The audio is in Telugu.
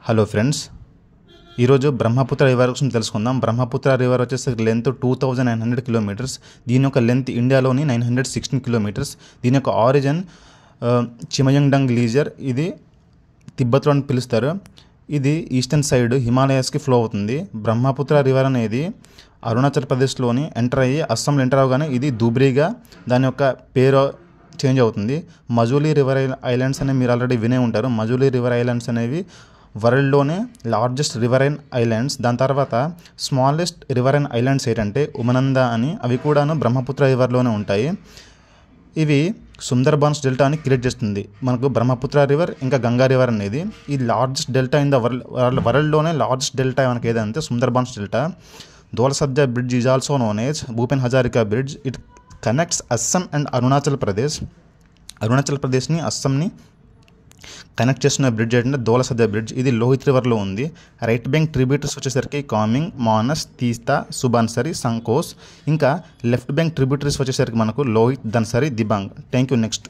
హలో ఫ్రెండ్స్, ఈరోజు బ్రహ్మపుత్ర రివర్ గురించి తెలుసుకుందాం. బ్రహ్మపుత్ర రివర్ వచ్చేసరికి లెంత్ 2900 కిలోమీటర్స్. దీని యొక్క లెంత్ ఇండియాలోని 916 కిలోమీటర్స్. దీని యొక్క ఆరిజిన్ చిమయంగ్డంగ్ గ్లేసియర్, ఇది తిబ్బత్లో అని పిలుస్తారు. ఇది ఈస్టర్న్ సైడ్ హిమాలయాస్కి ఫ్లో అవుతుంది. బ్రహ్మపుత్ర రివర్ అనేది అరుణాచల్ ప్రదేశ్లోని ఎంటర్ అయ్యి అస్సాంలో ఎంటర్ అవగానే ఇది ధూబ్రీగా దాని యొక్క పేరు చేంజ్ అవుతుంది. మజూలీ రివర్ ఐలాండ్స్ అనేవి మీరు ఆల్రెడీ వినే ఉంటారు. మజూలీ రివర్ ఐలాండ్స్ అనేవి వరల్డ్లోనే లార్జెస్ట్ రివరైన్ ఐలాండ్స్. దాని తర్వాత స్మాలెస్ట్ రివరైన్ ఐలాండ్స్ ఏంటంటే ఉమనంద అని, అవి కూడాను బ్రహ్మపుత్ర రివర్లోనే ఉంటాయి. ఇవి సుందర్బాన్స్ డెల్టా అని క్రియేట్ చేస్తుంది మనకు బ్రహ్మపుత్ర రివర్ ఇంకా గంగా రివర్ అనేది. ఈ లార్జెస్ట్ డెల్టా ఇన్ ద వరల్డ్లోనే లార్జెస్ట్ డెల్టా మనకి ఏదంటే Sundarbans delta. Dhola Sadiya bridge is also known as Bhupen Hazarika bridge. It connects Assam and Arunachal Pradesh. Arunachal ప్రదేశ్ని అస్సాంని కనెక్ట్ చేస్తున్న బ్రిడ్జ్ ఏంటంటే దోలసద్య బ్రిడ్జ్. ఇది లోహిత్ రివర్లో ఉంది. రైట్ బ్యాంక్ ట్రిబ్యూటరీస్ వచ్చేసరికి కామింగ్, మానస్, తీస్తా, సుబాన్సరి, సంకోస్. ఇంకా లెఫ్ట్ బ్యాంక్ ట్రిబ్యూటరీస్ వచ్చేసరికి మనకు Lohit, Dhansiri, Dibang. Thank you. Next